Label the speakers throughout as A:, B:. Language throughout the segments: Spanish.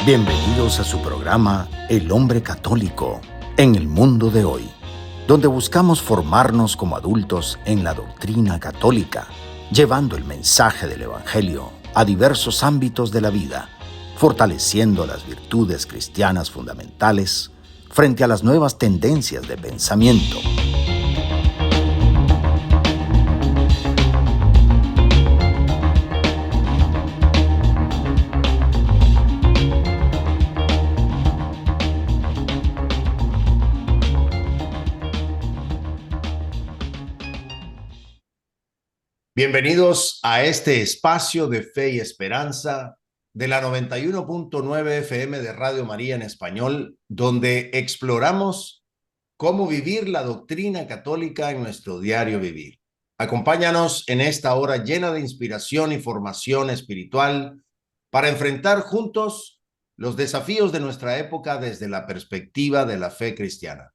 A: Bienvenidos a su programa El Hombre Católico en el mundo de hoy, donde buscamos formarnos como adultos en la doctrina católica, llevando el mensaje del Evangelio a diversos ámbitos de la vida, fortaleciendo las virtudes cristianas fundamentales frente a las nuevas tendencias de pensamiento.
B: Bienvenidos a este espacio de fe y esperanza de la 91.9 FM de Radio María en español, donde exploramos cómo vivir la doctrina católica en nuestro diario vivir. Acompáñanos en esta hora llena de inspiración y formación espiritual para enfrentar juntos los desafíos de nuestra época desde la perspectiva de la fe cristiana.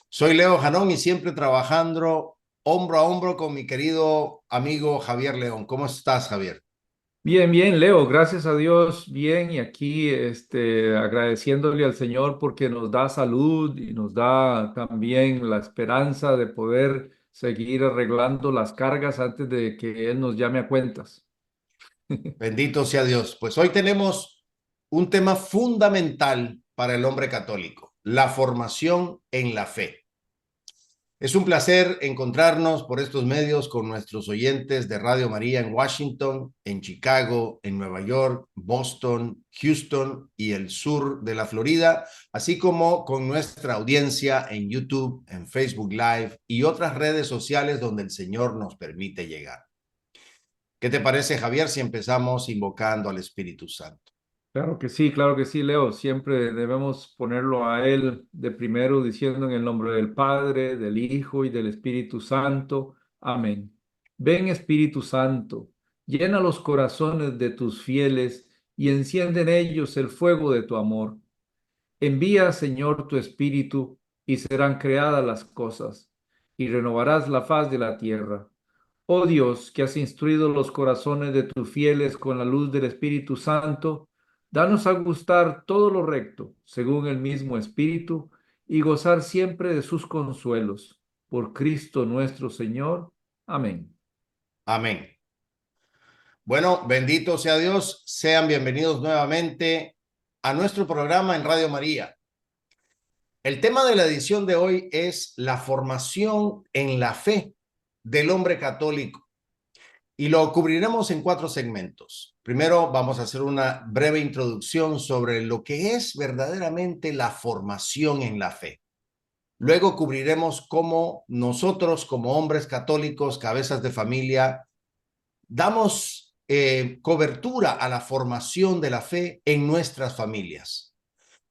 B: Soy Leo Janón y siempre trabajando hombro a hombro con mi querido amigo Javier León. ¿Cómo estás, Javier?
C: Bien, bien, Leo, gracias a Dios, bien, y aquí agradeciéndole al Señor porque nos da salud y nos da también la esperanza de poder seguir arreglando las cargas antes de que Él nos llame a cuentas.
B: Bendito sea Dios. Pues hoy tenemos un tema fundamental para el hombre católico, la formación en la fe. Es un placer encontrarnos por estos medios con nuestros oyentes de Radio María en Washington, en Chicago, en Nueva York, Boston, Houston y el sur de la Florida, así como con nuestra audiencia en YouTube, en Facebook Live y otras redes sociales donde el Señor nos permite llegar. ¿Qué te parece, Javier, si empezamos invocando al Espíritu Santo?
C: Claro que sí, Leo, siempre debemos ponerlo a Él de primero diciendo en el nombre del Padre, del Hijo y del Espíritu Santo. Amén. Ven, Espíritu Santo, llena los corazones de tus fieles y enciende en ellos el fuego de tu amor. Envía, Señor, tu Espíritu, y serán creadas las cosas, y renovarás la faz de la tierra. Oh Dios, que has instruido los corazones de tus fieles con la luz del Espíritu Santo, danos a gustar todo lo recto, según el mismo Espíritu, y gozar siempre de sus consuelos. Por Cristo nuestro Señor. Amén.
B: Amén. Bueno, bendito sea Dios. Sean bienvenidos nuevamente a nuestro programa en Radio María. El tema de la edición de hoy es la formación en la fe del hombre católico y lo cubriremos en 4 segmentos. Primero vamos a hacer una breve introducción sobre lo que es verdaderamente la formación en la fe. Luego cubriremos cómo nosotros como hombres católicos, cabezas de familia, damos cobertura a la formación de la fe en nuestras familias.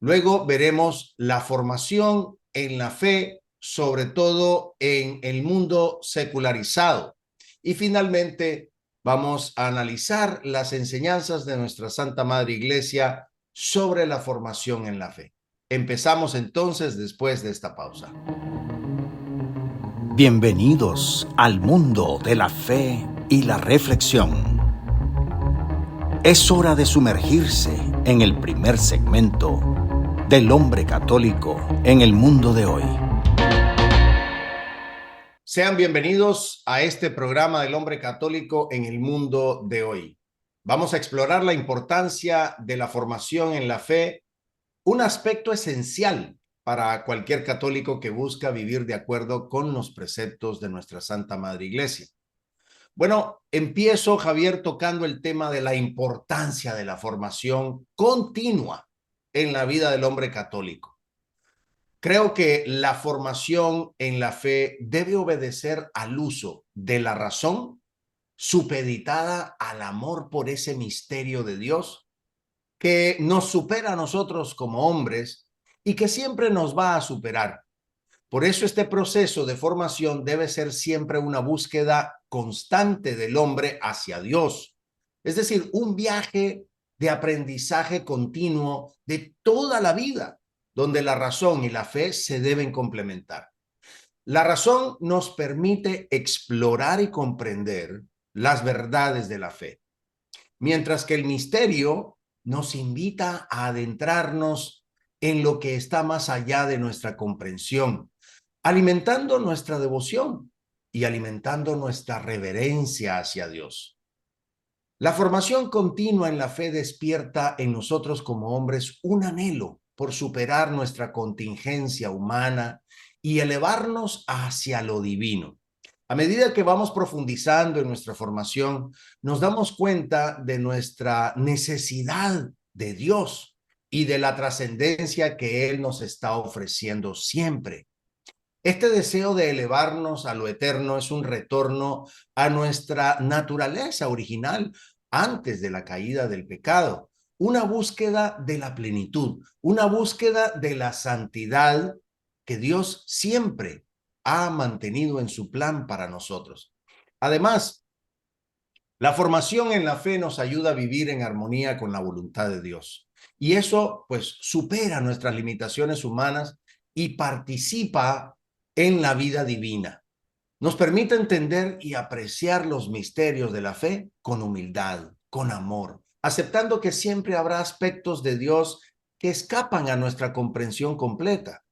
B: Luego veremos la formación en la fe, sobre todo en el mundo secularizado. Y finalmente vamos a analizar las enseñanzas de nuestra Santa Madre Iglesia sobre la formación en la fe. Empezamos entonces después de esta pausa.
A: Bienvenidos al mundo de la fe y la reflexión. Es hora de sumergirse en el primer segmento del hombre católico en el mundo de hoy.
B: Sean bienvenidos a este programa del hombre católico en el mundo de hoy. Vamos a explorar la importancia de la formación en la fe, un aspecto esencial para cualquier católico que busca vivir de acuerdo con los preceptos de nuestra Santa Madre Iglesia. Bueno, empiezo, Javier, tocando el tema de la importancia de la formación continua en la vida del hombre católico. Creo que la formación en la fe debe obedecer al uso de la razón supeditada al amor por ese misterio de Dios que nos supera a nosotros como hombres y que siempre nos va a superar. Por eso este proceso de formación debe ser siempre una búsqueda constante del hombre hacia Dios. Es decir, un viaje de aprendizaje continuo de toda la vida, donde la razón y la fe se deben complementar. La razón nos permite explorar y comprender las verdades de la fe, mientras que el misterio nos invita a adentrarnos en lo que está más allá de nuestra comprensión, alimentando nuestra devoción y alimentando nuestra reverencia hacia Dios. La formación continua en la fe despierta en nosotros como hombres un anhelo por superar nuestra contingencia humana y elevarnos hacia lo divino. A medida que vamos profundizando en nuestra formación, nos damos cuenta de nuestra necesidad de Dios y de la trascendencia que Él nos está ofreciendo siempre. Este deseo de elevarnos a lo eterno es un retorno a nuestra naturaleza original antes de la caída del pecado, una búsqueda de la plenitud, una búsqueda de la santidad que Dios siempre ha mantenido en su plan para nosotros. Además, la formación en la fe nos ayuda a vivir en armonía con la voluntad de Dios. Y eso, pues, supera nuestras limitaciones humanas y participa en la vida divina. Nos permite entender y apreciar los misterios de la fe con humildad, con amor, aceptando que siempre habrá aspectos de Dios que escapan a nuestra comprensión completa.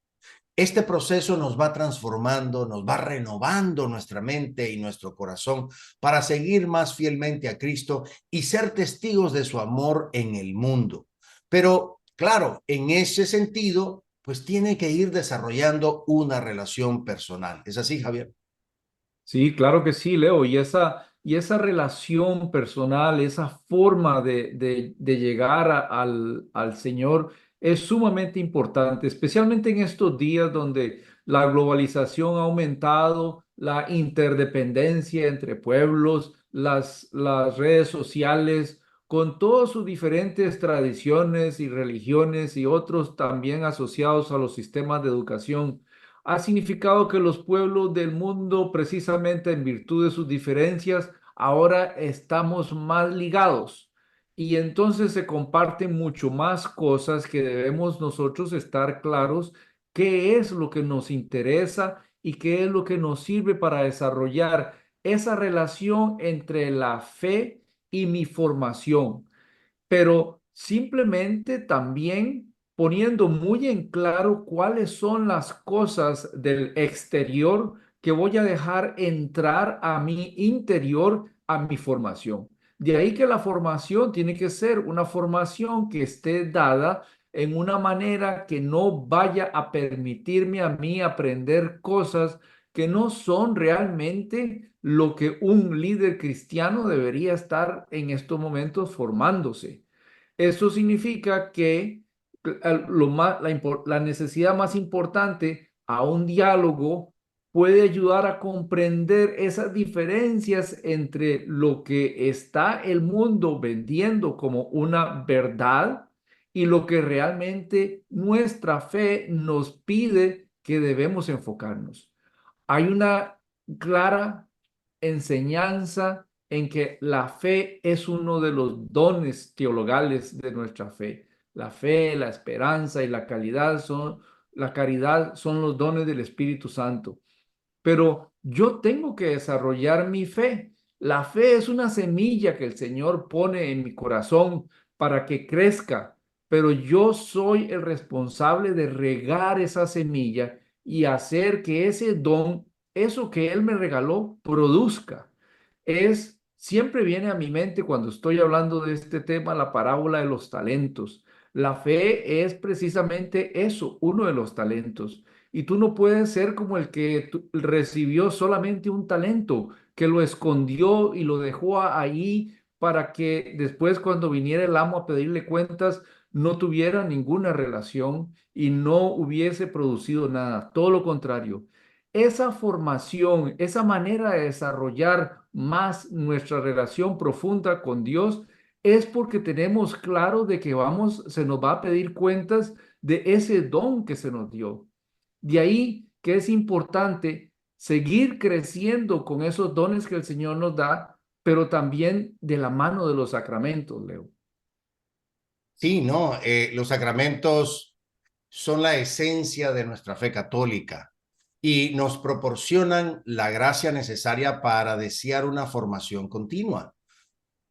B: Este proceso nos va transformando, nos va renovando nuestra mente y nuestro corazón para seguir más fielmente a Cristo y ser testigos de su amor en el mundo. Pero, claro, en ese sentido, pues tiene que ir desarrollando una relación personal. ¿Es así, Javier?
C: Sí, claro que sí, Leo. Y esa relación personal, esa forma de llegar al Señor es sumamente importante, especialmente en estos días donde la globalización ha aumentado, la interdependencia entre pueblos, las redes sociales, con todas sus diferentes tradiciones y religiones y otros también asociados a los sistemas de educación ha significado que los pueblos del mundo, precisamente en virtud de sus diferencias, ahora estamos más ligados y entonces se comparten mucho más cosas que debemos nosotros estar claros qué es lo que nos interesa y qué es lo que nos sirve para desarrollar esa relación entre la fe y mi formación, pero simplemente también poniendo muy en claro cuáles son las cosas del exterior que voy a dejar entrar a mi interior, a mi formación. De ahí que la formación tiene que ser una formación que esté dada en una manera que no vaya a permitirme a mí aprender cosas que no son realmente lo que un líder cristiano debería estar en estos momentos formándose. Eso significa que la necesidad más importante a un diálogo puede ayudar a comprender esas diferencias entre lo que está el mundo vendiendo como una verdad y lo que realmente nuestra fe nos pide que debemos enfocarnos. Hay una clara enseñanza en que la fe es uno de los dones teologales de nuestra fe. La fe, la esperanza y la caridad son los dones del Espíritu Santo. Pero yo tengo que desarrollar mi fe. La fe es una semilla que el Señor pone en mi corazón para que crezca, pero yo soy el responsable de regar esa semilla y hacer que ese don, eso que Él me regaló, produzca. Siempre viene a mi mente cuando estoy hablando de este tema la parábola de los talentos. La fe es precisamente eso, uno de los talentos. Y tú no puedes ser como el que recibió solamente un talento, que lo escondió y lo dejó ahí para que después cuando viniera el amo a pedirle cuentas no tuviera ninguna relación y no hubiese producido nada. Todo lo contrario. Esa formación, esa manera de desarrollar más nuestra relación profunda con Dios es porque tenemos claro de que se nos va a pedir cuentas de ese don que se nos dio. De ahí que es importante seguir creciendo con esos dones que el Señor nos da, pero también de la mano de los sacramentos, Leo.
B: Sí, no, los sacramentos son la esencia de nuestra fe católica y nos proporcionan la gracia necesaria para desear una formación continua.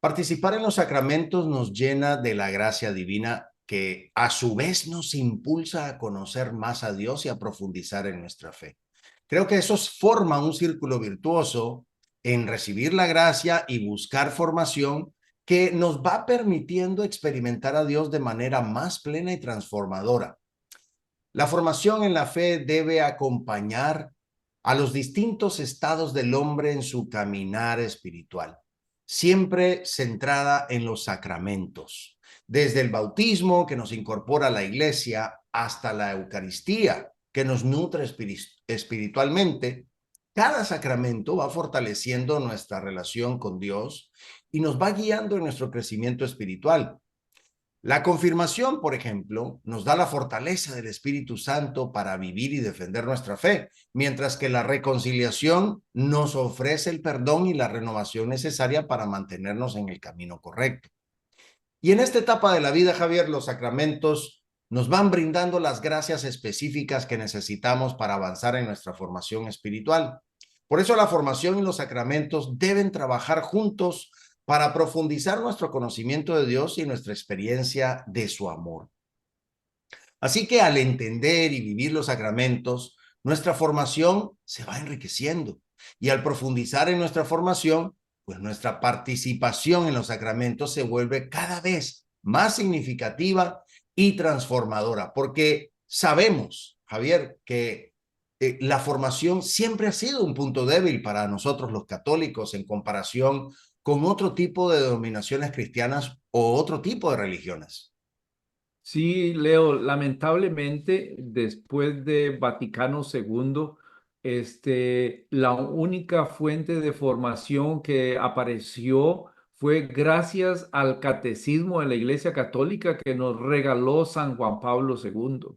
B: Participar en los sacramentos nos llena de la gracia divina que a su vez nos impulsa a conocer más a Dios y a profundizar en nuestra fe. Creo que eso forma un círculo virtuoso en recibir la gracia y buscar formación que nos va permitiendo experimentar a Dios de manera más plena y transformadora. La formación en la fe debe acompañar a los distintos estados del hombre en su caminar espiritual, siempre centrada en los sacramentos, desde el bautismo que nos incorpora a la iglesia hasta la Eucaristía que nos nutre espiritualmente. Cada sacramento va fortaleciendo nuestra relación con Dios y nos va guiando en nuestro crecimiento espiritual. La confirmación, por ejemplo, nos da la fortaleza del Espíritu Santo para vivir y defender nuestra fe, mientras que la reconciliación nos ofrece el perdón y la renovación necesaria para mantenernos en el camino correcto. Y en esta etapa de la vida, Javier, los sacramentos nos van brindando las gracias específicas que necesitamos para avanzar en nuestra formación espiritual. Por eso la formación y los sacramentos deben trabajar juntos para profundizar nuestro conocimiento de Dios y nuestra experiencia de su amor. Así que al entender y vivir los sacramentos, nuestra formación se va enriqueciendo. Y al profundizar en nuestra formación, pues nuestra participación en los sacramentos se vuelve cada vez más significativa y transformadora, porque sabemos, Javier, que la formación siempre ha sido un punto débil para nosotros los católicos en comparación con otro tipo de denominaciones cristianas o otro tipo de religiones.
C: Sí, Leo, lamentablemente, después de Vaticano II, la única fuente de formación que apareció fue gracias al catecismo de la Iglesia Católica que nos regaló San Juan Pablo II.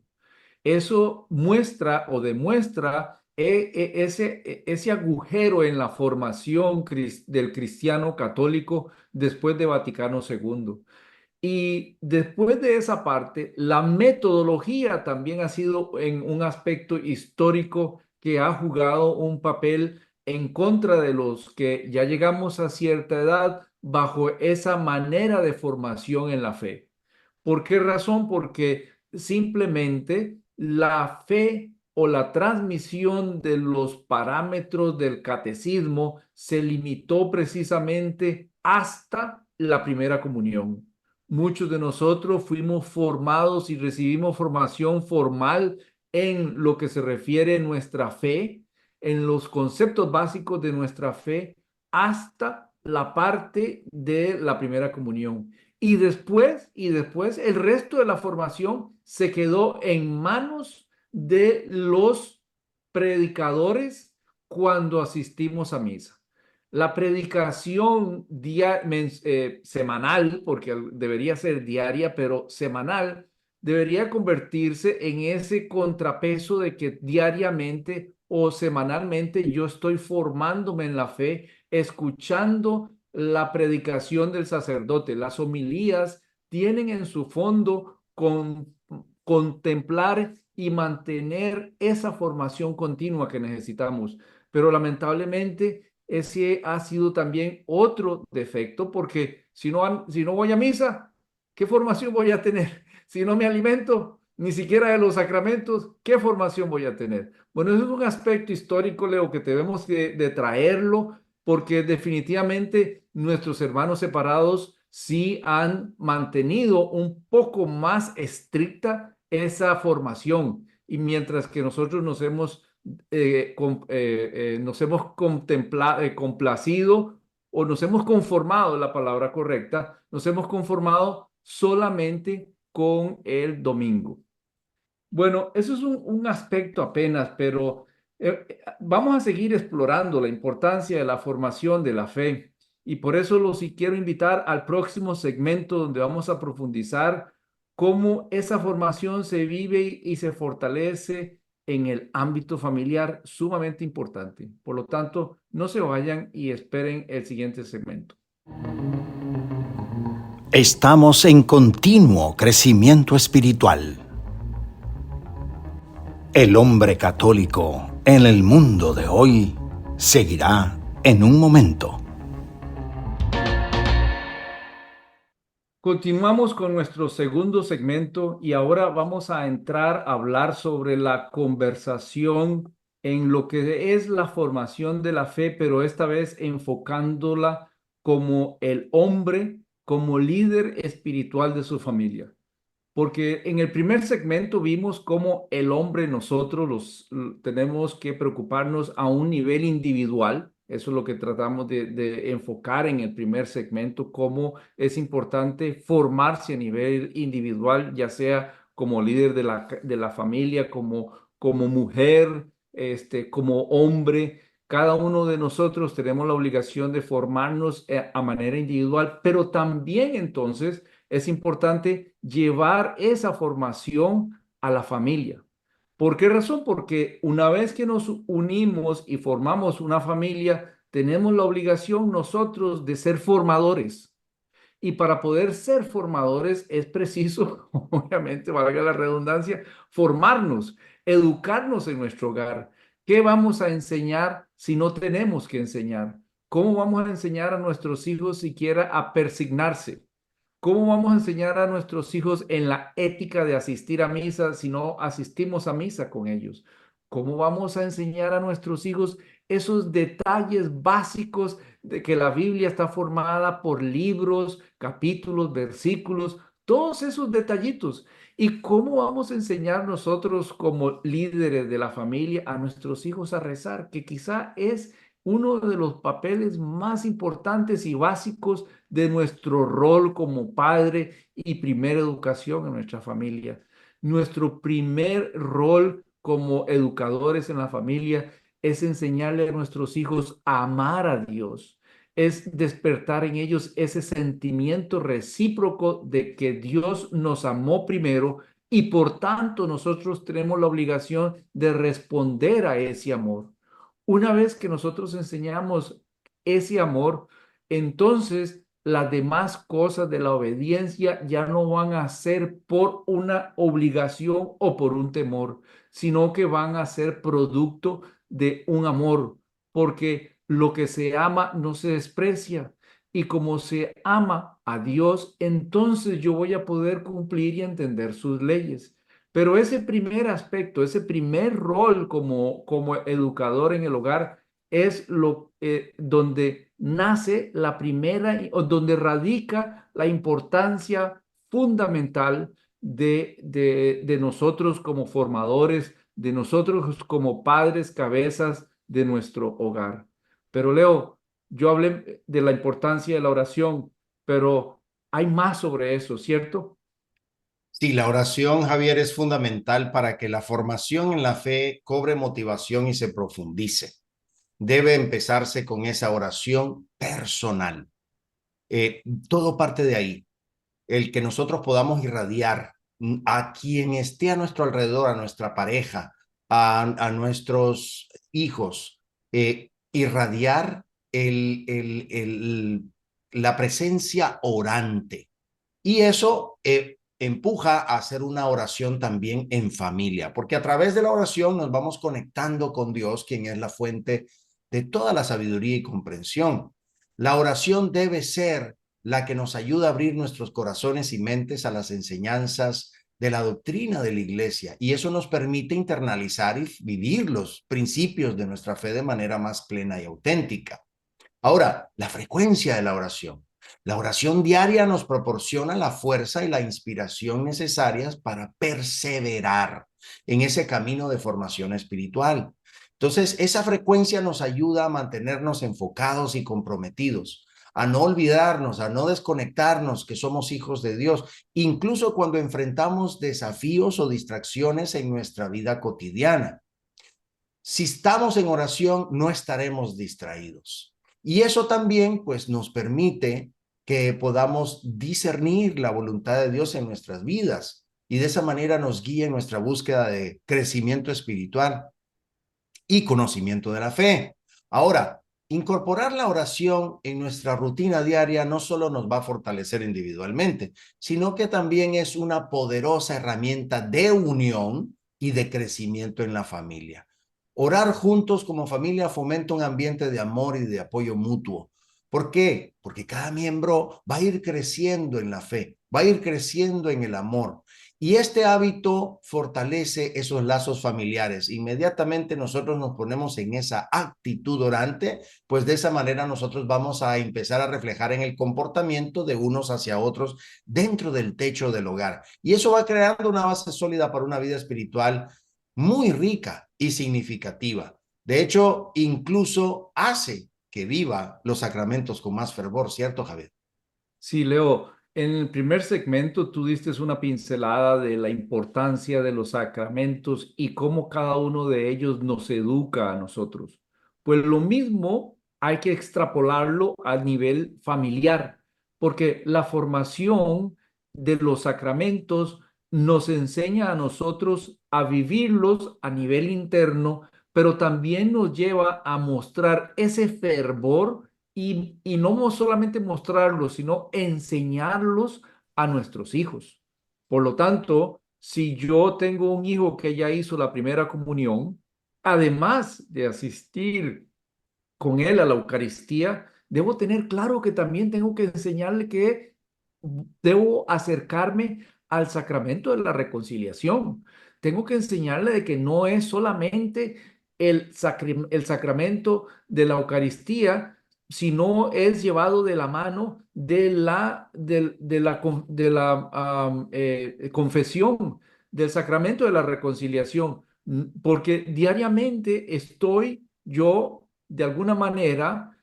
C: Eso muestra o demuestra ese agujero en la formación del cristiano católico después de Vaticano II. Y después de esa parte, la metodología también ha sido en un aspecto histórico que ha jugado un papel en contra de los que ya llegamos a cierta edad bajo esa manera de formación en la fe. ¿Por qué razón? Porque simplemente la fe o la transmisión de los parámetros del catecismo se limitó precisamente hasta la primera comunión. Muchos de nosotros fuimos formados y recibimos formación formal en lo que se refiere a nuestra fe, en los conceptos básicos de nuestra fe, hasta la parte de la primera comunión. Y después, el resto de la formación se quedó en manos de los predicadores cuando asistimos a misa. La predicación semanal, porque debería ser diaria, pero semanal, debería convertirse en ese contrapeso de que diariamente o semanalmente yo estoy formándome en la fe, escuchando la predicación del sacerdote. Las homilías tienen en su fondo contemplar y mantener esa formación continua que necesitamos. Pero lamentablemente ese ha sido también otro defecto, porque si no voy a misa, ¿qué formación voy a tener? Si no me alimento ni siquiera de los sacramentos, ¿qué formación voy a tener? Bueno, eso es un aspecto histórico, Leo, que debemos de traerlo, porque definitivamente nuestros hermanos separados sí han mantenido un poco más estricta esa formación, y mientras que nosotros nos hemos complacido, o nos hemos conformado, la palabra correcta, nos hemos conformado solamente con el domingo. Bueno, eso es un aspecto apenas, pero vamos a seguir explorando la importancia de la formación de la fe, y por eso los quiero invitar al próximo segmento donde vamos a profundizar cómo esa formación se vive y se fortalece en el ámbito familiar, sumamente importante. Por lo tanto, no se vayan y esperen el siguiente segmento.
A: Estamos en continuo crecimiento espiritual. El hombre católico en el mundo de hoy seguirá en un momento.
C: Continuamos con nuestro segundo segmento y ahora vamos a entrar a hablar sobre la conversación en lo que es la formación de la fe, pero esta vez enfocándola como el hombre, como líder espiritual de su familia. Porque en el primer segmento vimos cómo el hombre, nosotros tenemos que preocuparnos a un nivel individual. Eso es lo que tratamos de enfocar en el primer segmento, cómo es importante formarse a nivel individual, ya sea como líder de la familia, como mujer, como hombre. Cada uno de nosotros tenemos la obligación de formarnos a manera individual, pero también entonces es importante llevar esa formación a la familia. ¿Por qué razón? Porque una vez que nos unimos y formamos una familia, tenemos la obligación nosotros de ser formadores. Y para poder ser formadores es preciso, obviamente, valga la redundancia, formarnos, educarnos en nuestro hogar. ¿Qué vamos a enseñar si no tenemos que enseñar? ¿Cómo vamos a enseñar a nuestros hijos siquiera a persignarse? ¿Cómo vamos a enseñar a nuestros hijos en la ética de asistir a misa si no asistimos a misa con ellos? ¿Cómo vamos a enseñar a nuestros hijos esos detalles básicos de que la Biblia está formada por libros, capítulos, versículos, todos esos detallitos? ¿Y cómo vamos a enseñar nosotros como líderes de la familia a nuestros hijos a rezar? Que quizá es uno de los papeles más importantes y básicos de nuestro rol como padre y primera educación en nuestra familia. Nuestro primer rol como educadores en la familia es enseñarle a nuestros hijos a amar a Dios, es despertar en ellos ese sentimiento recíproco de que Dios nos amó primero y por tanto nosotros tenemos la obligación de responder a ese amor. Una vez que nosotros enseñamos ese amor, entonces las demás cosas de la obediencia ya no van a ser por una obligación o por un temor, sino que van a ser producto de un amor, porque lo que se ama no se desprecia. Y como se ama a Dios, entonces yo voy a poder cumplir y entender sus leyes. Pero ese primer aspecto, ese primer rol como educador en el hogar es donde nace la primera o donde radica la importancia fundamental de nosotros como formadores, de nosotros como padres, cabezas de nuestro hogar. Pero Leo, yo hablé de la importancia de la oración, pero hay más sobre eso, ¿cierto?
B: Sí, la oración, Javier, es fundamental para que la formación en la fe cobre motivación y se profundice. Debe empezarse con esa oración personal. Todo parte de ahí. El que nosotros podamos irradiar a quien esté a nuestro alrededor, a nuestra pareja, a nuestros hijos, irradiar la presencia orante. Y eso empuja a hacer una oración también en familia, porque a través de la oración nos vamos conectando con Dios, quien es la fuente de toda la sabiduría y comprensión. La oración debe ser la que nos ayuda a abrir nuestros corazones y mentes a las enseñanzas de la doctrina de la iglesia, y eso nos permite internalizar y vivir los principios de nuestra fe de manera más plena y auténtica. Ahora, la frecuencia de la oración. La oración diaria nos proporciona la fuerza y la inspiración necesarias para perseverar en ese camino de formación espiritual. Entonces, esa frecuencia nos ayuda a mantenernos enfocados y comprometidos, a no olvidarnos, a no desconectarnos que somos hijos de Dios, incluso cuando enfrentamos desafíos o distracciones en nuestra vida cotidiana. Si estamos en oración, no estaremos distraídos. Y eso también, pues, nos permite que podamos discernir la voluntad de Dios en nuestras vidas y de esa manera nos guíe en nuestra búsqueda de crecimiento espiritual y conocimiento de la fe. Ahora, incorporar la oración en nuestra rutina diaria no solo nos va a fortalecer individualmente, sino que también es una poderosa herramienta de unión y de crecimiento en la familia. Orar juntos como familia fomenta un ambiente de amor y de apoyo mutuo. ¿Por qué? Porque cada miembro va a ir creciendo en la fe, va a ir creciendo en el amor. Y este hábito fortalece esos lazos familiares. Inmediatamente nosotros nos ponemos en esa actitud orante, pues de esa manera nosotros vamos a empezar a reflejar en el comportamiento de unos hacia otros dentro del techo del hogar. Y eso va creando una base sólida para una vida espiritual muy rica y significativa. De hecho, incluso hace que viva los sacramentos con más fervor, ¿cierto, Javier?
C: Sí, Leo, en el primer segmento tú diste una pincelada de la importancia de los sacramentos y cómo cada uno de ellos nos educa a nosotros. Pues lo mismo hay que extrapolarlo a nivel familiar, porque la formación de los sacramentos nos enseña a nosotros a vivirlos a nivel interno, pero también nos lleva a mostrar ese fervor y no solamente mostrarlos, sino enseñarlos a nuestros hijos. Por lo tanto, si yo tengo un hijo que ya hizo la primera comunión, además de asistir con él a la Eucaristía, debo tener claro que también tengo que enseñarle que debo acercarme al sacramento de la reconciliación. Tengo que enseñarle de que no es solamente el sacramento de la Eucaristía, sino es llevado de la mano de la confesión, del sacramento de la reconciliación, porque diariamente estoy yo de alguna manera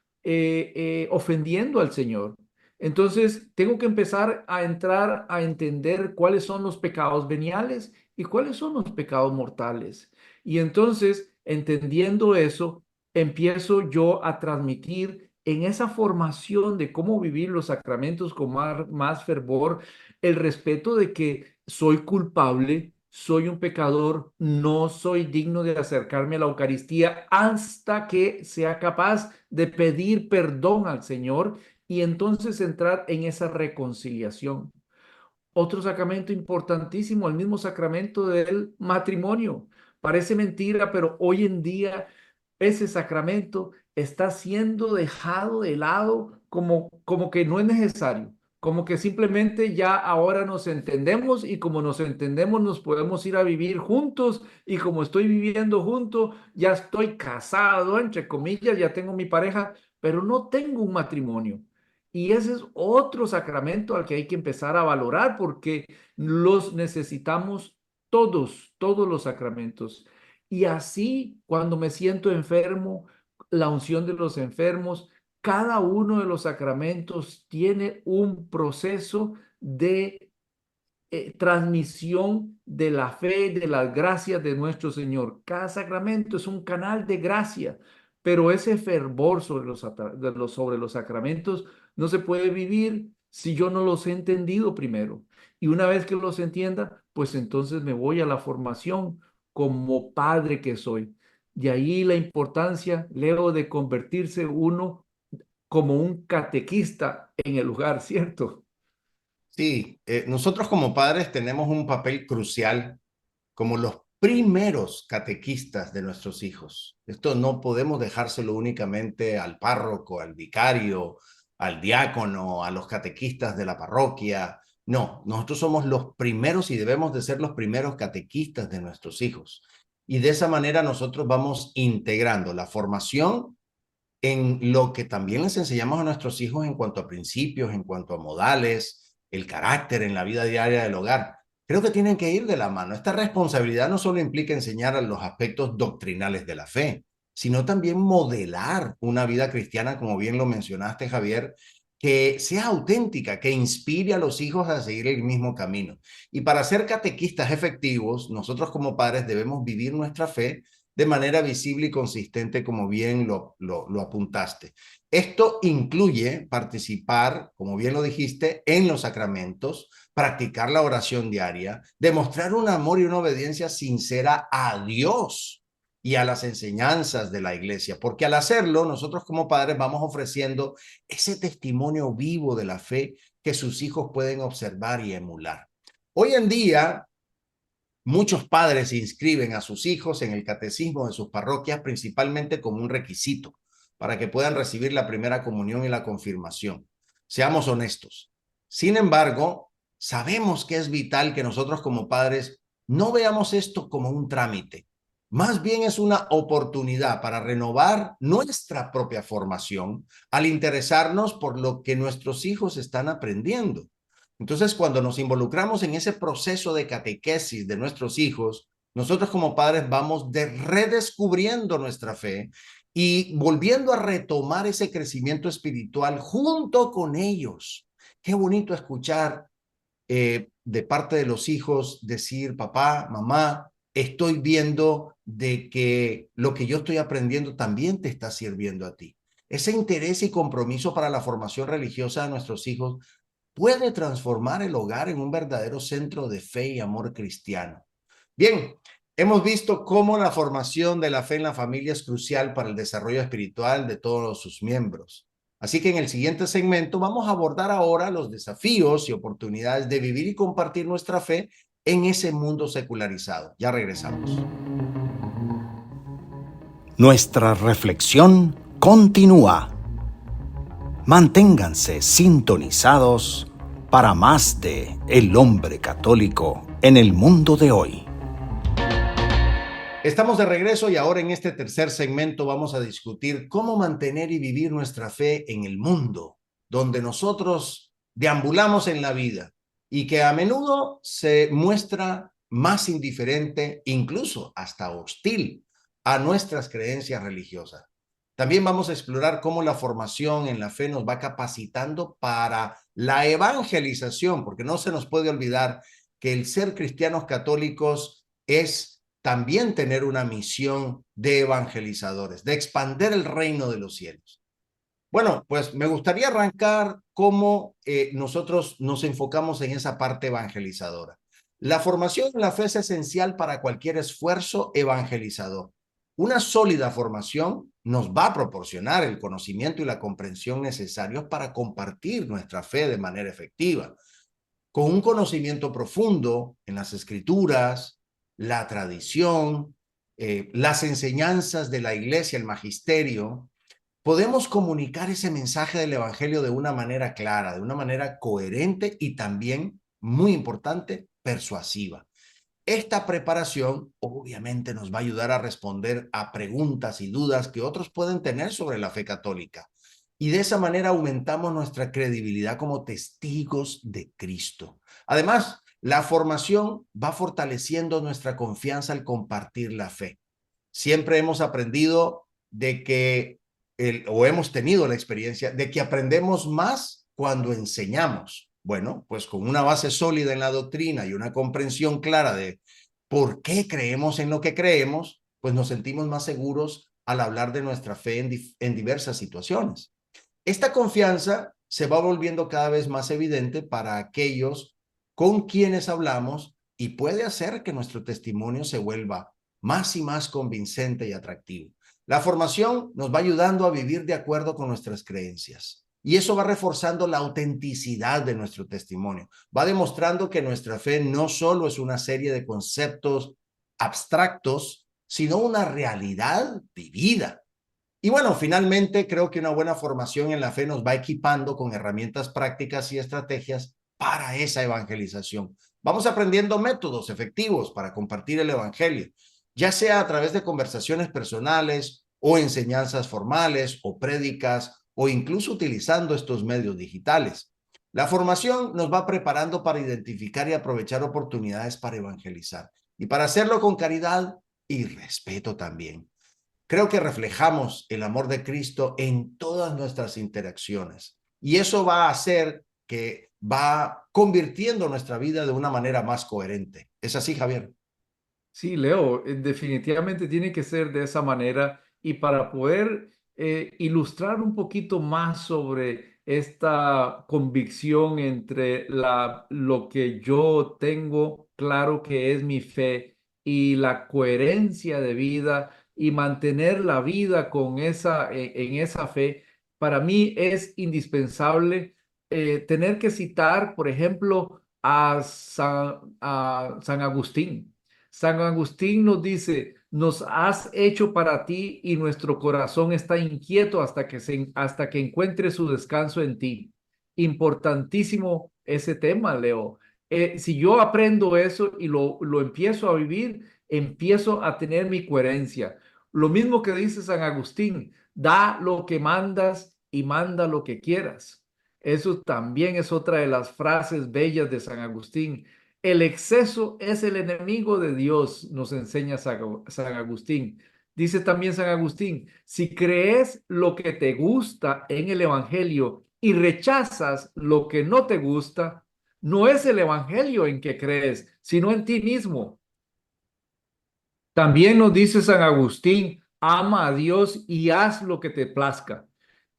C: ofendiendo al Señor. Entonces, tengo que empezar a entrar a entender cuáles son los pecados veniales y cuáles son los pecados mortales. Y entonces, entendiendo eso, empiezo yo a transmitir en esa formación de cómo vivir los sacramentos con más fervor, el respeto de que soy culpable, soy un pecador, no soy digno de acercarme a la Eucaristía hasta que sea capaz de pedir perdón al Señor y entonces entrar en esa reconciliación. Otro sacramento importantísimo, el mismo sacramento del matrimonio. Parece mentira, pero hoy en día ese sacramento está siendo dejado de lado como que no es necesario, como que simplemente ya ahora nos entendemos y como nos entendemos nos podemos ir a vivir juntos y como estoy viviendo junto, ya estoy casado, entre comillas, ya tengo mi pareja, pero no tengo un matrimonio. Y ese es otro sacramento al que hay que empezar a valorar porque los necesitamos todos los sacramentos. Y así, cuando me siento enfermo, la unción de los enfermos, cada uno de los sacramentos tiene un proceso de transmisión de la fe, de las gracias de nuestro Señor. Cada sacramento es un canal de gracia, pero ese fervor sobre los sacramentos no se puede vivir si yo no los he entendido primero. Y una vez que los entienda, pues entonces me voy a la formación como padre que soy. De ahí la importancia, Leo, de convertirse uno como un catequista en el lugar, ¿cierto?
B: Sí, nosotros como padres tenemos un papel crucial como los primeros catequistas de nuestros hijos. Esto no podemos dejárselo únicamente al párroco, al vicario, al diácono, a los catequistas de la parroquia. No, nosotros somos los primeros y debemos de ser los primeros catequistas de nuestros hijos. Y de esa manera nosotros vamos integrando la formación en lo que también les enseñamos a nuestros hijos en cuanto a principios, en cuanto a modales, el carácter en la vida diaria del hogar. Creo que tienen que ir de la mano. Esta responsabilidad no solo implica enseñar a los aspectos doctrinales de la fe, sino también modelar una vida cristiana, como bien lo mencionaste, Javier, que sea auténtica, que inspire a los hijos a seguir el mismo camino. Y para ser catequistas efectivos, nosotros como padres debemos vivir nuestra fe de manera visible y consistente, como bien lo apuntaste. Esto incluye participar, como bien lo dijiste, en los sacramentos, practicar la oración diaria, demostrar un amor y una obediencia sincera a Dios y a las enseñanzas de la iglesia, porque al hacerlo, nosotros como padres vamos ofreciendo ese testimonio vivo de la fe que sus hijos pueden observar y emular. Hoy en día, muchos padres inscriben a sus hijos en el catecismo de sus parroquias principalmente como un requisito, para que puedan recibir la primera comunión y la confirmación. Seamos honestos. Sin embargo, sabemos que es vital que nosotros como padres no veamos esto como un trámite. Más bien es una oportunidad para renovar nuestra propia formación al interesarnos por lo que nuestros hijos están aprendiendo. Entonces, cuando nos involucramos en ese proceso de catequesis de nuestros hijos, nosotros como padres vamos redescubriendo nuestra fe y volviendo a retomar ese crecimiento espiritual junto con ellos. Qué bonito escuchar de parte de los hijos decir, papá, mamá, estoy viendo de que lo que yo estoy aprendiendo también te está sirviendo a ti. Ese interés y compromiso para la formación religiosa de nuestros hijos puede transformar el hogar en un verdadero centro de fe y amor cristiano. Bien, hemos visto cómo la formación de la fe en la familia es crucial para el desarrollo espiritual de todos sus miembros. Así que en el siguiente segmento vamos a abordar ahora los desafíos y oportunidades de vivir y compartir nuestra fe en ese mundo secularizado. Ya regresamos.
A: Nuestra reflexión continúa. Manténganse sintonizados para más de El Hombre Católico en el mundo de hoy.
B: Estamos de regreso y ahora en este tercer segmento vamos a discutir cómo mantener y vivir nuestra fe en el mundo, donde nosotros deambulamos en la vida y que a menudo se muestra más indiferente, incluso hasta hostil a nuestras creencias religiosas. También vamos a explorar cómo la formación en la fe nos va capacitando para la evangelización, porque no se nos puede olvidar que el ser cristianos católicos es también tener una misión de evangelizadores, de expandir el reino de los cielos. Bueno, pues me gustaría arrancar cómo nosotros nos enfocamos en esa parte evangelizadora. La formación en la fe es esencial para cualquier esfuerzo evangelizador. Una sólida formación nos va a proporcionar el conocimiento y la comprensión necesarios para compartir nuestra fe de manera efectiva. Con un conocimiento profundo en las escrituras, la tradición, las enseñanzas de la iglesia, el magisterio, podemos comunicar ese mensaje del evangelio de una manera clara, de una manera coherente y también, muy importante, persuasiva. Esta preparación obviamente nos va a ayudar a responder a preguntas y dudas que otros pueden tener sobre la fe católica. Y de esa manera aumentamos nuestra credibilidad como testigos de Cristo. Además, la formación va fortaleciendo nuestra confianza al compartir la fe. Siempre hemos aprendido de que, o hemos tenido la experiencia de que aprendemos más cuando enseñamos. Bueno, pues con una base sólida en la doctrina y una comprensión clara de por qué creemos en lo que creemos, pues nos sentimos más seguros al hablar de nuestra fe en diversas situaciones. Esta confianza se va volviendo cada vez más evidente para aquellos con quienes hablamos y puede hacer que nuestro testimonio se vuelva más y más convincente y atractivo. La formación nos va ayudando a vivir de acuerdo con nuestras creencias y eso va reforzando la autenticidad de nuestro testimonio. Va demostrando que nuestra fe no solo es una serie de conceptos abstractos, sino una realidad vivida. Y bueno, finalmente creo que una buena formación en la fe nos va equipando con herramientas prácticas y estrategias para esa evangelización. Vamos aprendiendo métodos efectivos para compartir el evangelio, ya sea a través de conversaciones personales o enseñanzas formales o prédicas o incluso utilizando estos medios digitales. La formación nos va preparando para identificar y aprovechar oportunidades para evangelizar y para hacerlo con caridad y respeto también. Creo que reflejamos el amor de Cristo en todas nuestras interacciones y eso va a hacer que va convirtiendo nuestra vida de una manera más coherente. ¿Es así, Javier?
C: Sí, Leo, definitivamente tiene que ser de esa manera y para poder ilustrar un poquito más sobre esta convicción entre lo que yo tengo claro que es mi fe y la coherencia de vida y mantener la vida con en esa fe, para mí es indispensable tener que citar, por ejemplo, a San Agustín. San Agustín nos dice, nos has hecho para ti y nuestro corazón está inquieto hasta que encuentre su descanso en ti. Importantísimo ese tema, Leo. Si yo aprendo eso y lo empiezo a vivir, empiezo a tener mi coherencia. Lo mismo que dice San Agustín, da lo que mandas y manda lo que quieras. Eso también es otra de las frases bellas de San Agustín. El exceso es el enemigo de Dios, nos enseña San Agustín. Dice también San Agustín, si crees lo que te gusta en el Evangelio y rechazas lo que no te gusta, no es el Evangelio en que crees, sino en ti mismo. También nos dice San Agustín, ama a Dios y haz lo que te plazca.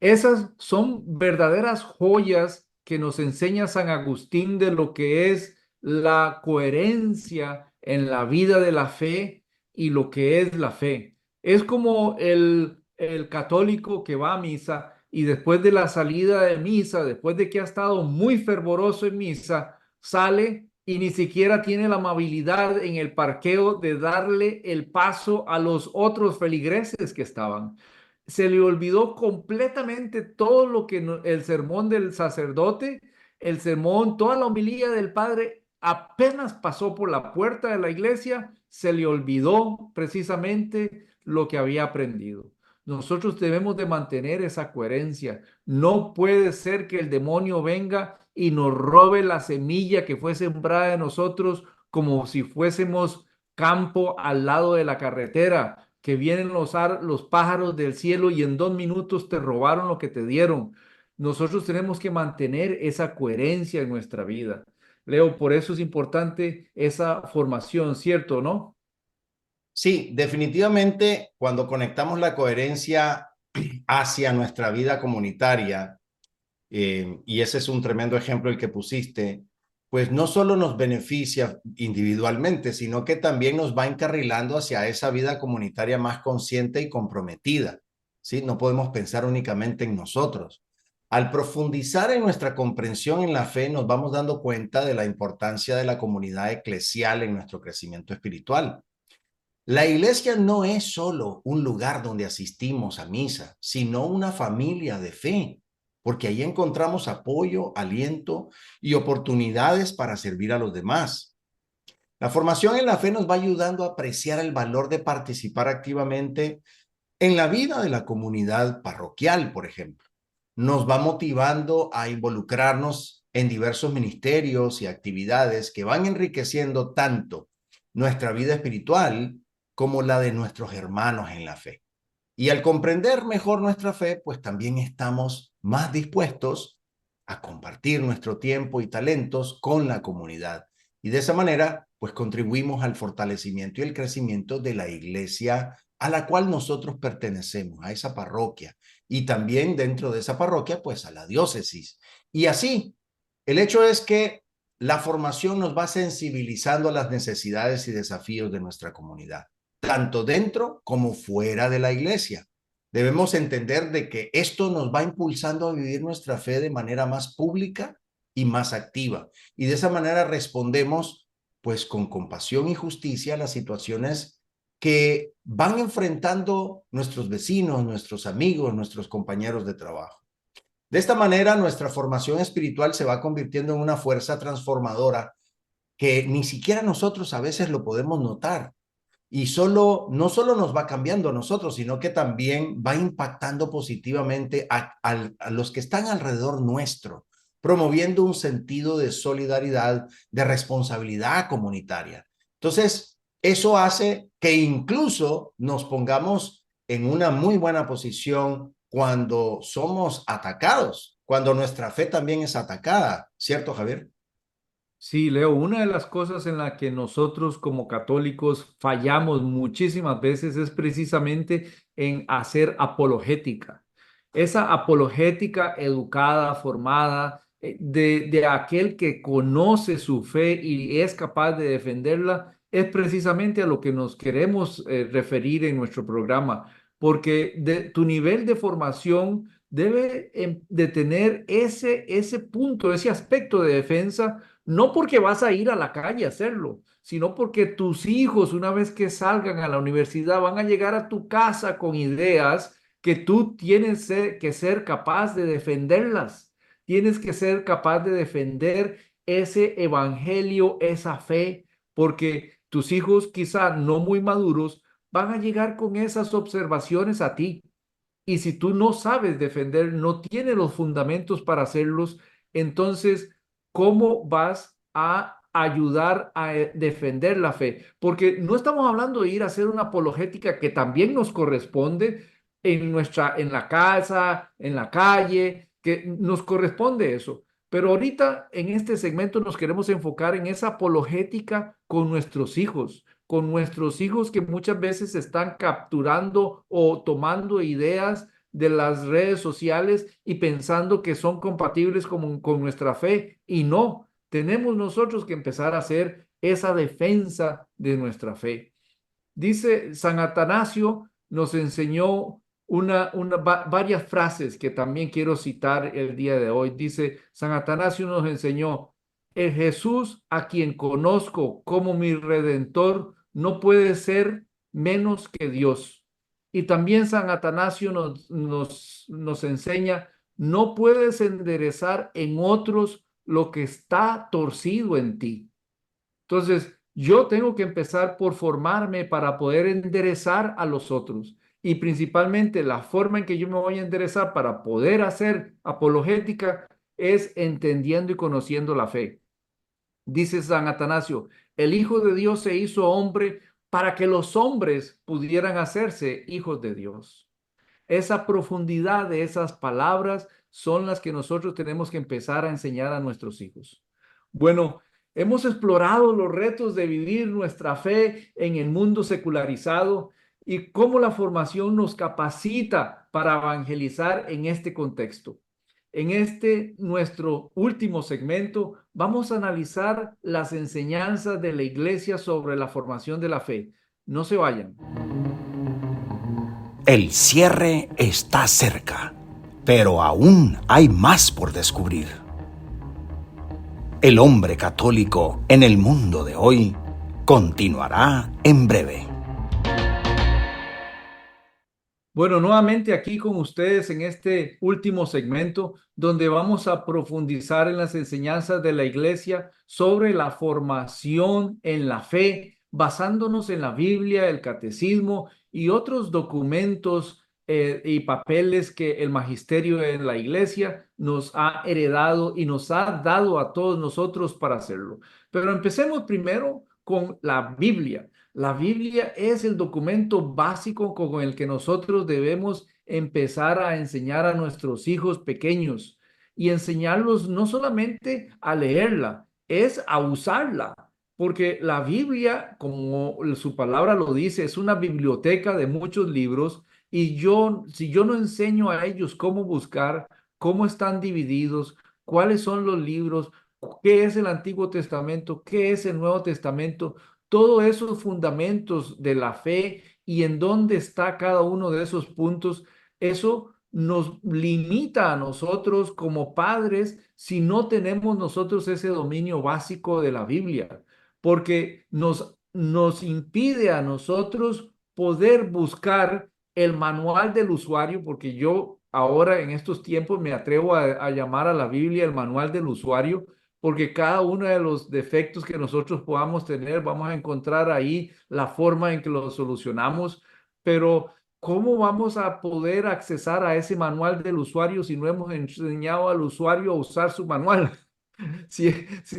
C: Esas son verdaderas joyas que nos enseña San Agustín de lo que es la coherencia en la vida de la fe y lo que es la fe. Es como el católico que va a misa y después de la salida de misa, después de que ha estado muy fervoroso en misa, sale y ni siquiera tiene la amabilidad en el parqueo de darle el paso a los otros feligreses que estaban. Se le olvidó completamente todo lo que el sermón del sacerdote, el sermón, toda la homilía del padre, apenas pasó por la puerta de la iglesia, se le olvidó precisamente lo que había aprendido. Nosotros debemos de mantener esa coherencia. No puede ser que el demonio venga y nos robe la semilla que fue sembrada en nosotros como si fuésemos campo al lado de la carretera, que vienen los pájaros del cielo y en 2 minutos te robaron lo que te dieron. Nosotros tenemos que mantener esa coherencia en nuestra vida. Leo, por eso es importante esa formación, ¿cierto, no?
B: Sí, definitivamente cuando conectamos la coherencia hacia nuestra vida comunitaria, y ese es un tremendo ejemplo el que pusiste, pues no solo nos beneficia individualmente, sino que también nos va encarrilando hacia esa vida comunitaria más consciente y comprometida, ¿sí? No podemos pensar únicamente en nosotros. Al profundizar en nuestra comprensión en la fe, nos vamos dando cuenta de la importancia de la comunidad eclesial en nuestro crecimiento espiritual. La iglesia no es solo un lugar donde asistimos a misa, sino una familia de fe, porque ahí encontramos apoyo, aliento y oportunidades para servir a los demás. La formación en la fe nos va ayudando a apreciar el valor de participar activamente en la vida de la comunidad parroquial, por ejemplo. Nos va motivando a involucrarnos en diversos ministerios y actividades que van enriqueciendo tanto nuestra vida espiritual como la de nuestros hermanos en la fe. Y al comprender mejor nuestra fe, pues también estamos más dispuestos a compartir nuestro tiempo y talentos con la comunidad. Y de esa manera, pues contribuimos al fortalecimiento y el crecimiento de la iglesia a la cual nosotros pertenecemos, a esa parroquia. Y también dentro de esa parroquia, pues a la diócesis. Y así, el hecho es que la formación nos va sensibilizando a las necesidades y desafíos de nuestra comunidad, tanto dentro como fuera de la iglesia. Debemos entender de que esto nos va impulsando a vivir nuestra fe de manera más pública y más activa. Y de esa manera respondemos pues con compasión y justicia a las situaciones que van enfrentando nuestros vecinos, nuestros amigos, nuestros compañeros de trabajo. De esta manera, nuestra formación espiritual se va convirtiendo en una fuerza transformadora que ni siquiera nosotros a veces lo podemos notar. Y no solo nos va cambiando a nosotros, sino que también va impactando positivamente a los que están alrededor nuestro, promoviendo un sentido de solidaridad, de responsabilidad comunitaria. Entonces, eso hace que incluso nos pongamos en una muy buena posición cuando somos atacados, cuando nuestra fe también es atacada, ¿cierto, Javier?
C: Sí, Leo, una de las cosas en la que nosotros como católicos fallamos muchísimas veces es precisamente en hacer apologética. Esa apologética educada, formada, de aquel que conoce su fe y es capaz de defenderla, es precisamente a lo que nos queremos referir en nuestro programa, porque tu nivel de formación debe de tener ese punto, ese aspecto de defensa No porque vas a ir a la calle a hacerlo, sino porque tus hijos, una vez que salgan a la universidad, van a llegar a tu casa con ideas que tú tienes que ser capaz de defenderlas. Tienes que ser capaz de defender ese evangelio, esa fe, porque tus hijos, quizá no muy maduros, van a llegar con esas observaciones a ti. Y si tú no sabes defender, no tienes los fundamentos para hacerlos, entonces, ¿cómo vas a ayudar a defender la fe? Porque no estamos hablando de ir a hacer una apologética que también nos corresponde en la casa, en la calle, que nos corresponde eso. Pero ahorita en este segmento nos queremos enfocar en esa apologética con nuestros hijos que muchas veces están capturando o tomando ideas de las redes sociales y pensando que son compatibles con nuestra fe. Y no, tenemos nosotros que empezar a hacer esa defensa de nuestra fe. Dice San Atanasio, nos enseñó varias frases que también quiero citar el día de hoy. Dice, San Atanasio nos enseñó, el Jesús a quien conozco como mi redentor no puede ser menos que Dios. Y también San Atanasio nos enseña, no puedes enderezar en otros lo que está torcido en ti. Entonces, yo tengo que empezar por formarme para poder enderezar a los otros. Y principalmente la forma en que yo me voy a enderezar para poder hacer apologética es entendiendo y conociendo la fe. Dice San Atanasio, el Hijo de Dios se hizo hombre para que los hombres pudieran hacerse hijos de Dios. Esa profundidad de esas palabras son las que nosotros tenemos que empezar a enseñar a nuestros hijos. Bueno, hemos explorado los retos de vivir nuestra fe en el mundo secularizado y cómo la formación nos capacita para evangelizar en este contexto. En este nuestro último segmento vamos a analizar las enseñanzas de la Iglesia sobre la formación de la fe. No se vayan.
A: El cierre está cerca, pero aún hay más por descubrir. El hombre católico en el mundo de hoy continuará en breve.
C: Bueno, nuevamente aquí con ustedes en este último segmento donde vamos a profundizar en las enseñanzas de la Iglesia sobre la formación en la fe, basándonos en la Biblia, el Catecismo y otros documentos y papeles que el magisterio en la Iglesia nos ha heredado y nos ha dado a todos nosotros para hacerlo. Pero empecemos primero con la Biblia. La Biblia es el documento básico con el que nosotros debemos empezar a enseñar a nuestros hijos pequeños y enseñarlos no solamente a leerla, es a usarla, porque la Biblia, como su palabra lo dice, es una biblioteca de muchos libros y si yo no enseño a ellos cómo buscar, cómo están divididos, cuáles son los libros, qué es el Antiguo Testamento, qué es el Nuevo Testamento, todos esos fundamentos de la fe y en dónde está cada uno de esos puntos, eso nos limita a nosotros como padres si no tenemos nosotros ese dominio básico de la Biblia, porque nos impide a nosotros poder buscar el manual del usuario, porque yo ahora en estos tiempos me atrevo a llamar a la Biblia el manual del usuario, porque cada uno de los defectos que nosotros podamos tener, vamos a encontrar ahí la forma en que lo solucionamos, pero ¿cómo vamos a poder accesar a ese manual del usuario si no hemos enseñado al usuario a usar su manual? Si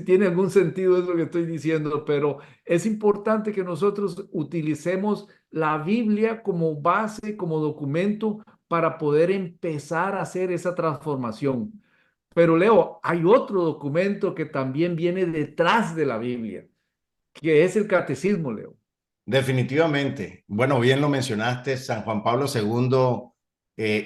C: tiene algún sentido es lo que estoy diciendo, pero es importante que nosotros utilicemos la Biblia como base, como documento para poder empezar a hacer esa transformación. Pero Leo, hay otro documento que también viene detrás de la Biblia, que es el catecismo, Leo.
B: Definitivamente. Bueno, bien lo mencionaste, San Juan Pablo II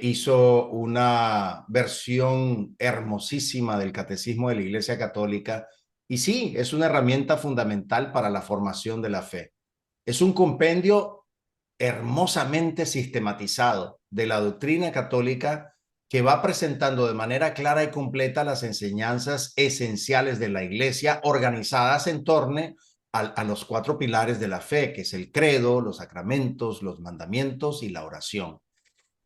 B: hizo una versión hermosísima del Catecismo de la Iglesia Católica y sí, es una herramienta fundamental para la formación de la fe. Es un compendio hermosamente sistematizado de la doctrina católica que va presentando de manera clara y completa las enseñanzas esenciales de la iglesia, organizadas en torno a los 4 pilares de la fe, que es el credo, los sacramentos, los mandamientos y la oración.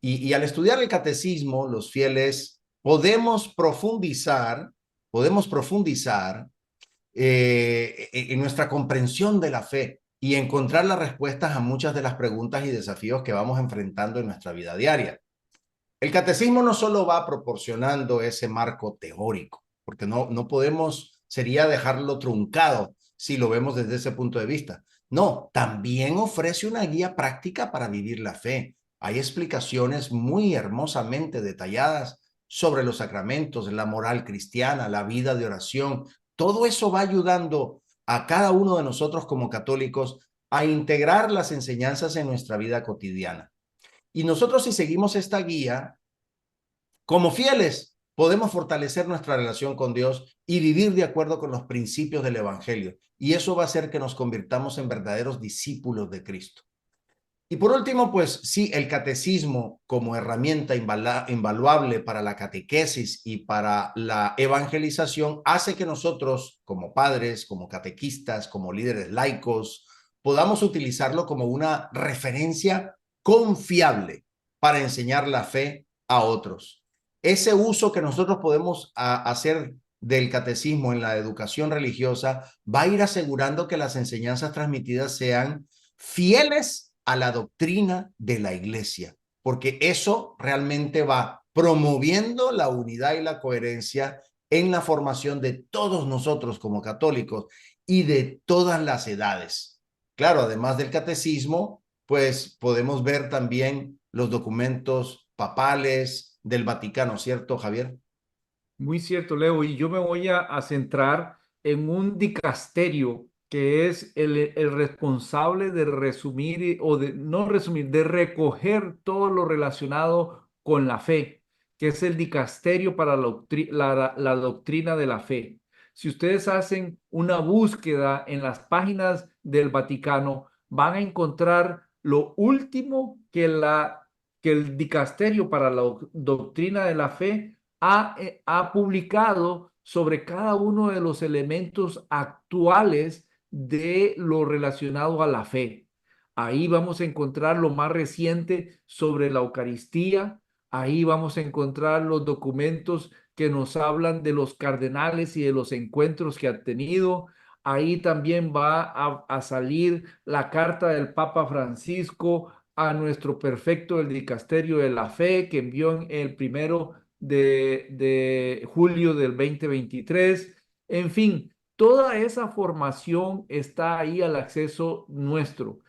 B: Y al estudiar el catecismo, los fieles podemos profundizar en nuestra comprensión de la fe y encontrar las respuestas a muchas de las preguntas y desafíos que vamos enfrentando en nuestra vida diaria. El catecismo no solo va proporcionando ese marco teórico, porque no podemos, sería dejarlo truncado si lo vemos desde ese punto de vista. No, también ofrece una guía práctica para vivir la fe. Hay explicaciones muy hermosamente detalladas sobre los sacramentos, la moral cristiana, la vida de oración. Todo eso va ayudando a cada uno de nosotros como católicos a integrar las enseñanzas en nuestra vida cotidiana. Y nosotros, si seguimos esta guía, como fieles, podemos fortalecer nuestra relación con Dios y vivir de acuerdo con los principios del Evangelio. Y eso va a hacer que nos convirtamos en verdaderos discípulos de Cristo. Y por último, pues sí, el catecismo como herramienta invaluable para la catequesis y para la evangelización hace que nosotros, como padres, como catequistas, como líderes laicos, podamos utilizarlo como una referencia confiable para enseñar la fe a otros. Ese uso que nosotros podemos hacer del catecismo en la educación religiosa va a ir asegurando que las enseñanzas transmitidas sean fieles a la doctrina de la iglesia, porque eso realmente va promoviendo la unidad y la coherencia en la formación de todos nosotros como católicos y de todas las edades. Claro, además del catecismo, pues podemos ver también los documentos papales del Vaticano, ¿cierto, Javier?
C: Muy cierto, Leo, y yo me voy a centrar en un dicasterio que es el responsable de resumir o de no resumir, de recoger todo lo relacionado con la fe, que es el dicasterio para la doctrina de la fe. Si ustedes hacen una búsqueda en las páginas del Vaticano, van a encontrar lo último que el dicasterio para la doctrina de la fe ha publicado sobre cada uno de los elementos actuales de lo relacionado a la fe. Ahí vamos a encontrar lo más reciente sobre la Eucaristía. Ahí vamos a encontrar los documentos que nos hablan de los cardenales y de los encuentros que han tenido. Ahí también va a salir la carta del Papa Francisco a nuestro perfecto el dicasterio de la fe que envió el 1 de julio del 2023. En fin, toda esa formación está ahí al acceso nuestro.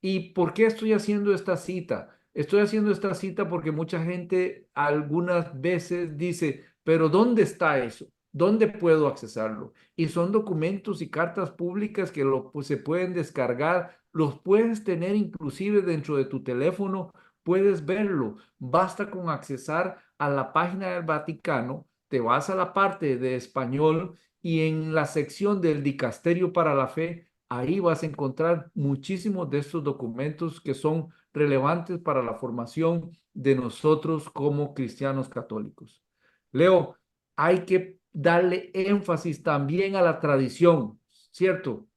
C: ¿Y por qué estoy haciendo esta cita? Estoy haciendo esta cita porque mucha gente algunas veces dice, pero ¿dónde está eso? ¿Dónde puedo accesarlo? Y son documentos y cartas públicas que pues, se pueden descargar, los puedes tener inclusive dentro de tu teléfono, puedes verlo. Basta con accesar a la página del Vaticano, te vas a la parte de español y en la sección del Dicasterio para la Fe, ahí vas a encontrar muchísimos de estos documentos que son relevantes para la formación de nosotros como cristianos católicos. Leo, hay que darle énfasis también a la tradición, ¿cierto?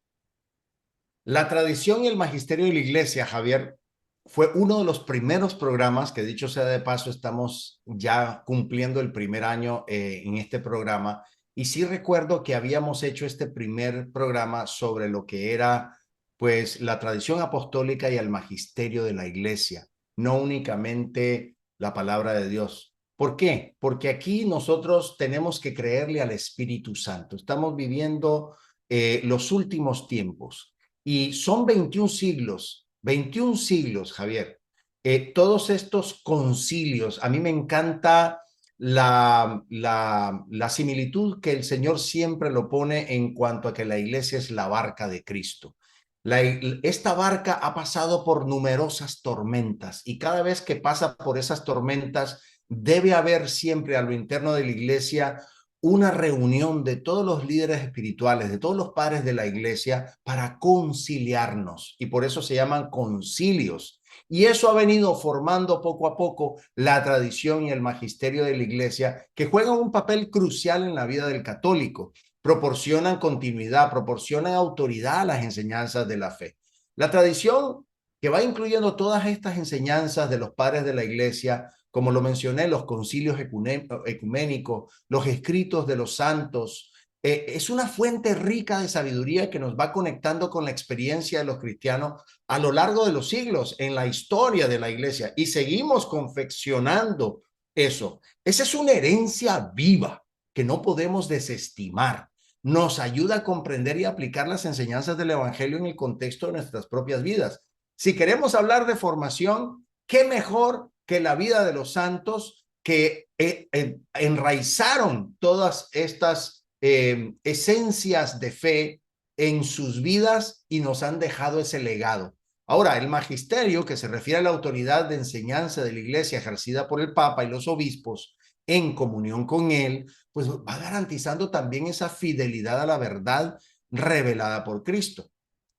B: La tradición y el magisterio de la iglesia, Javier, fue uno de los primeros programas que, dicho sea de paso, estamos ya cumpliendo el primer año en este programa. Y sí recuerdo que habíamos hecho este primer programa sobre lo que era, pues, la tradición apostólica y el magisterio de la iglesia, no únicamente la palabra de Dios. ¿Por qué? Porque aquí nosotros tenemos que creerle al Espíritu Santo. Estamos viviendo los últimos tiempos. Y son 21 siglos, Javier. Todos estos concilios, a mí me encanta la similitud que el Señor siempre lo pone en cuanto a que la iglesia es la barca de Cristo. Esta barca ha pasado por numerosas tormentas y cada vez que pasa por esas tormentas debe haber siempre a lo interno de la iglesia una reunión de todos los líderes espirituales, de todos los padres de la iglesia para conciliarnos, y por eso se llaman concilios. Y eso ha venido formando poco a poco la tradición y el magisterio de la iglesia, que juegan un papel crucial en la vida del católico. Proporcionan continuidad, proporcionan autoridad a las enseñanzas de la fe. La tradición que va incluyendo todas estas enseñanzas de los padres de la iglesia, como lo mencioné, los concilios ecuménicos, los escritos de los santos, es una fuente rica de sabiduría que nos va conectando con la experiencia de los cristianos a lo largo de los siglos en la historia de la iglesia, y seguimos confeccionando eso. Esa es una herencia viva que no podemos desestimar. Nos ayuda a comprender y aplicar las enseñanzas del evangelio en el contexto de nuestras propias vidas. Si queremos hablar de formación, ¿qué mejor que la vida de los santos que enraizaron todas estas esencias de fe en sus vidas y nos han dejado ese legado? Ahora, el magisterio, que se refiere a la autoridad de enseñanza de la iglesia ejercida por el Papa y los obispos en comunión con él, pues va garantizando también esa fidelidad a la verdad revelada por Cristo.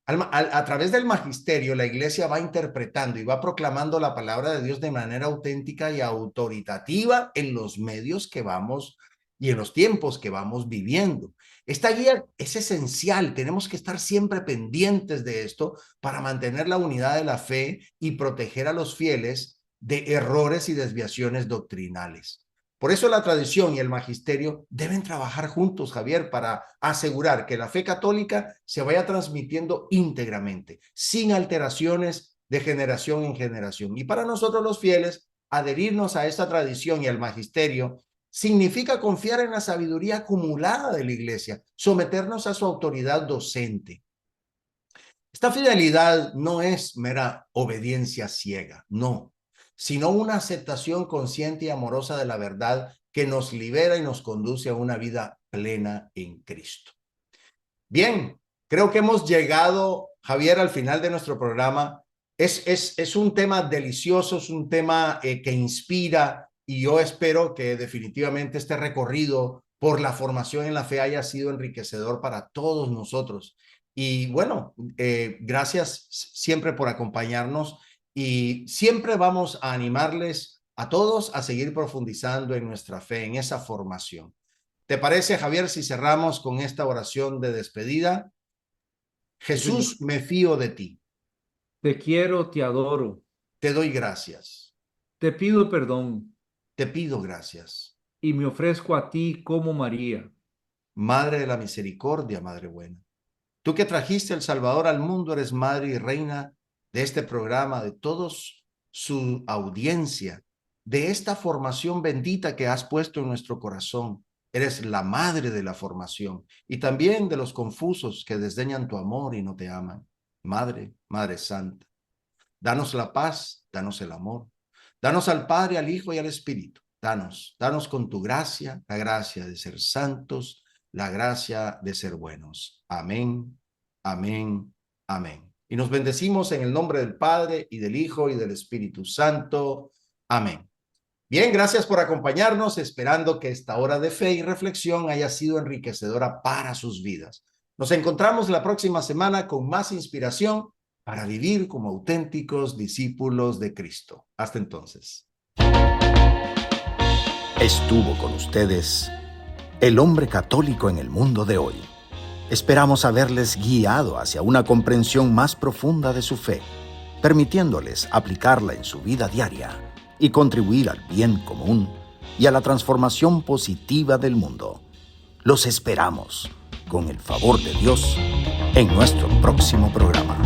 B: A través del magisterio, la iglesia va interpretando y va proclamando la palabra de Dios de manera auténtica y autoritativa en los medios que vamos y en los tiempos que vamos viviendo. Esta guía es esencial, tenemos que estar siempre pendientes de esto para mantener la unidad de la fe y proteger a los fieles de errores y desviaciones doctrinales. Por eso la tradición y el magisterio deben trabajar juntos, Javier, para asegurar que la fe católica se vaya transmitiendo íntegramente, sin alteraciones de generación en generación. Y para nosotros los fieles, adherirnos a esta tradición y al magisterio significa confiar en la sabiduría acumulada de la iglesia, someternos a su autoridad docente. Esta fidelidad no es mera obediencia ciega, no, sino una aceptación consciente y amorosa de la verdad que nos libera y nos conduce a una vida plena en Cristo. Bien, creo que hemos llegado, Javier, al final de nuestro programa. Es un tema delicioso, es un tema que inspira, y yo espero que definitivamente este recorrido por la formación en la fe haya sido enriquecedor para todos nosotros. Y bueno, gracias siempre por acompañarnos. Y siempre vamos a animarles a todos a seguir profundizando en nuestra fe, en esa formación. ¿Te parece, Javier, si cerramos con esta oración de despedida? Jesús, me fío de ti.
C: Te quiero, te adoro.
B: Te doy gracias.
C: Te pido perdón.
B: Te pido gracias.
C: Y me ofrezco a ti como María.
B: Madre de la misericordia, Madre buena. Tú que trajiste el Salvador al mundo, eres madre y reina de este programa, de todos su audiencia, de esta formación bendita que has puesto en nuestro corazón. Eres la madre de la formación y también de los confusos que desdeñan tu amor y no te aman. Madre, Madre Santa, danos la paz, danos el amor, danos al Padre, al Hijo y al Espíritu. Danos con tu gracia, la gracia de ser santos, la gracia de ser buenos. Amén, amén, amén. Y nos bendecimos en el nombre del Padre, y del Hijo, y del Espíritu Santo. Amén. Bien, gracias por acompañarnos, esperando que esta hora de fe y reflexión haya sido enriquecedora para sus vidas. Nos encontramos la próxima semana con más inspiración para vivir como auténticos discípulos de Cristo. Hasta entonces.
A: Estuvo con ustedes el hombre católico en el mundo de hoy. Esperamos haberles guiado hacia una comprensión más profunda de su fe, permitiéndoles aplicarla en su vida diaria y contribuir al bien común y a la transformación positiva del mundo. Los esperamos, con el favor de Dios, en nuestro próximo programa.